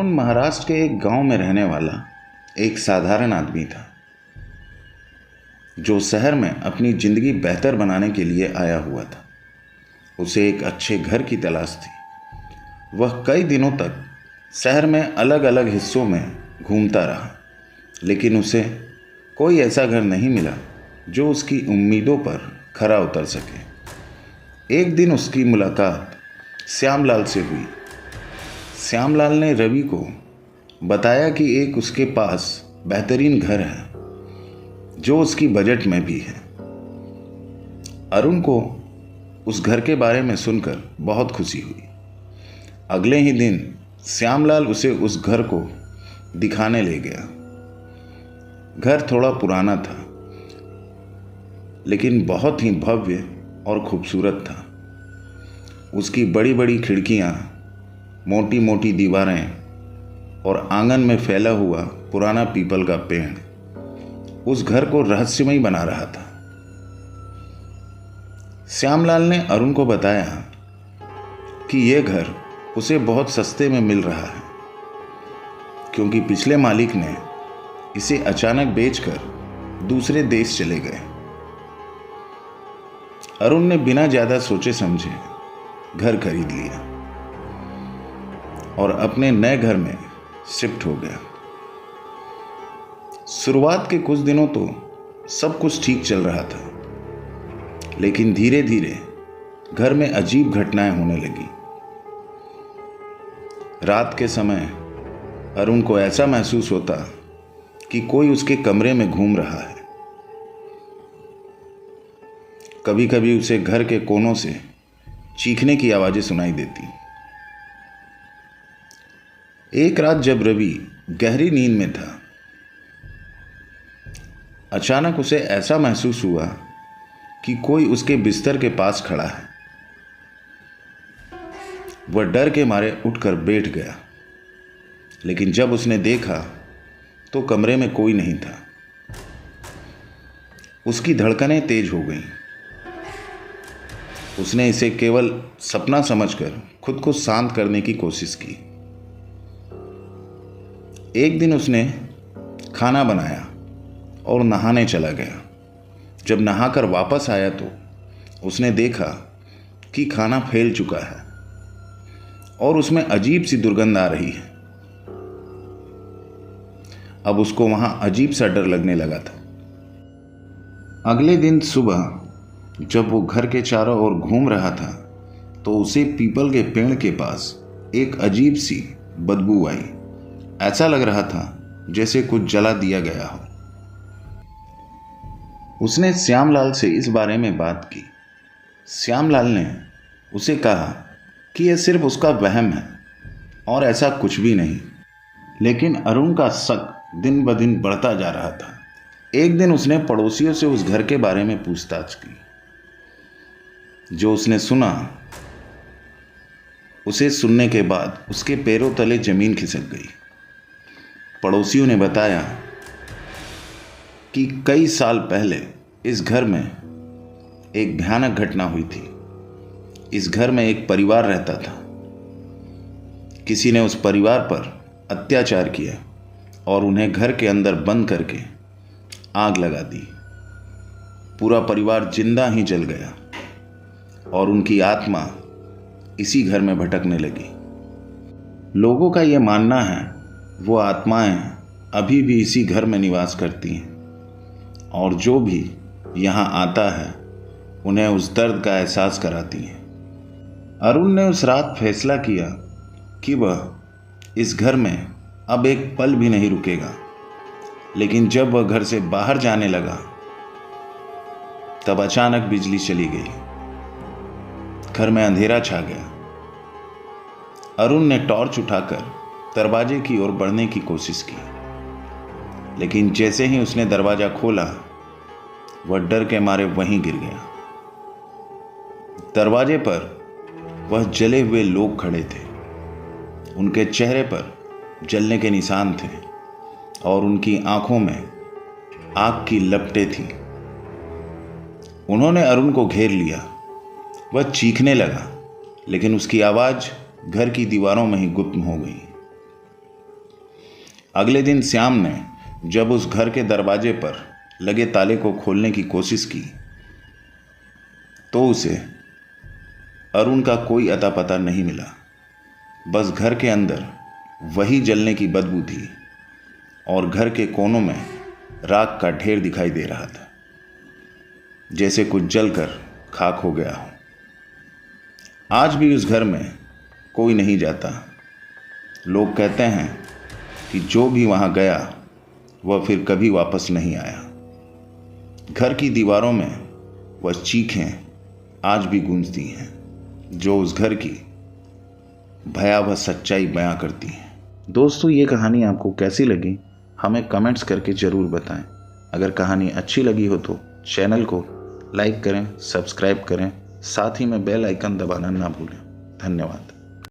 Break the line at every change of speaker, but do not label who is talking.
अरुण महाराष्ट्र के एक गांव में रहने वाला एक साधारण आदमी था जो शहर में अपनी ज़िंदगी बेहतर बनाने के लिए आया हुआ था। उसे एक अच्छे घर की तलाश थी। वह कई दिनों तक शहर में अलग अलग हिस्सों में घूमता रहा, लेकिन उसे कोई ऐसा घर नहीं मिला जो उसकी उम्मीदों पर खरा उतर सके। एक दिन उसकी मुलाकात श्यामलाल से हुई। श्यामलाल ने रवि को बताया कि एक उसके पास बेहतरीन घर है जो उसकी बजट में भी है। अरुण को उस घर के बारे में सुनकर बहुत खुशी हुई। अगले ही दिन श्यामलाल उसे उस घर को दिखाने ले गया। घर थोड़ा पुराना था, लेकिन बहुत ही भव्य और खूबसूरत था। उसकी बड़ी बड़ी खिड़कियां, मोटी मोटी दीवारें और आंगन में फैला हुआ पुराना पीपल का पेड़ उस घर को रहस्यमय बना रहा था। श्यामलाल ने अरुण को बताया कि यह घर उसे बहुत सस्ते में मिल रहा है, क्योंकि पिछले मालिक ने इसे अचानक बेचकर दूसरे देश चले गए। अरुण ने बिना ज़्यादा सोचे समझे घर खरीद लिया और अपने नए घर में शिफ्ट हो गया। शुरुआत के कुछ दिनों तो सब कुछ ठीक चल रहा था, लेकिन धीरे धीरे घर में अजीब घटनाएं होने लगी। रात के समय अरुण को ऐसा महसूस होता कि कोई उसके कमरे में घूम रहा है। कभी कभी उसे घर के कोनों से चीखने की आवाज़ें सुनाई देती। एक रात जब रवि गहरी नींद में था, अचानक उसे ऐसा महसूस हुआ कि कोई उसके बिस्तर के पास खड़ा है। वह डर के मारे उठकर बैठ गया, लेकिन जब उसने देखा तो कमरे में कोई नहीं था। उसकी धड़कनें तेज हो गईं। उसने इसे केवल सपना समझकर खुद को शांत करने की कोशिश की। एक दिन उसने खाना बनाया और नहाने चला गया। जब नहाकर वापस आया तो उसने देखा कि खाना फैल चुका है और उसमें अजीब सी दुर्गंध आ रही है। अब उसको वहां अजीब सा डर लगने लगा था। अगले दिन सुबह जब वो घर के चारों ओर घूम रहा था तो उसे पीपल के पेड़ के पास एक अजीब सी बदबू आई। ऐसा लग रहा था जैसे कुछ जला दिया गया हो। उसने श्यामलाल से इस बारे में बात की। श्यामलाल ने उसे कहा कि यह सिर्फ उसका वहम है और ऐसा कुछ भी नहीं। लेकिन अरुण का शक दिन ब दिन बढ़ता जा रहा था। एक दिन उसने पड़ोसियों से उस घर के बारे में पूछताछ की। जो उसने सुना, उसे सुनने के बाद उसके पैरों तले जमीन खिसक गई। पड़ोसियों ने बताया कि कई साल पहले इस घर में एक भयानक घटना हुई थी। इस घर में एक परिवार रहता था। किसी ने उस परिवार पर अत्याचार किया और उन्हें घर के अंदर बंद करके आग लगा दी। पूरा परिवार जिंदा ही जल गया और उनकी आत्मा इसी घर में भटकने लगी। लोगों का यह मानना है वो आत्माएं अभी भी इसी घर में निवास करती हैं और जो भी यहाँ आता है उन्हें उस दर्द का एहसास कराती हैं। अरुण ने उस रात फैसला किया कि वह इस घर में अब एक पल भी नहीं रुकेगा। लेकिन जब वह घर से बाहर जाने लगा तब अचानक बिजली चली गई। घर में अंधेरा छा गया। अरुण ने टॉर्च उठाकर दरवाजे की ओर बढ़ने की कोशिश की, लेकिन जैसे ही उसने दरवाजा खोला वह डर के मारे वहीं गिर गया। दरवाजे पर वह जले हुए लोग खड़े थे। उनके चेहरे पर जलने के निशान थे और उनकी आंखों में आग की लपटें थीं। उन्होंने अरुण को घेर लिया। वह चीखने लगा, लेकिन उसकी आवाज़ घर की दीवारों में ही गुप्त हो गई। अगले दिन श्याम ने जब उस घर के दरवाजे पर लगे ताले को खोलने की कोशिश की तो उसे अरुण का कोई अता पता नहीं मिला। बस घर के अंदर वही जलने की बदबू थी और घर के कोनों में राख का ढेर दिखाई दे रहा था, जैसे कुछ जलकर खाक हो गया हो। आज भी उस घर में कोई नहीं जाता। लोग कहते हैं कि जो भी वहां गया वह फिर कभी वापस नहीं आया। घर की दीवारों में वह चीखें आज भी गूंजती हैं जो उस घर की भयावह सच्चाई बयां करती हैं। दोस्तों, ये कहानी आपको कैसी लगी हमें कमेंट्स करके ज़रूर बताएं। अगर कहानी अच्छी लगी हो तो चैनल को लाइक करें, सब्सक्राइब करें, साथ ही में बेल आइकन दबाना ना भूलें। धन्यवाद।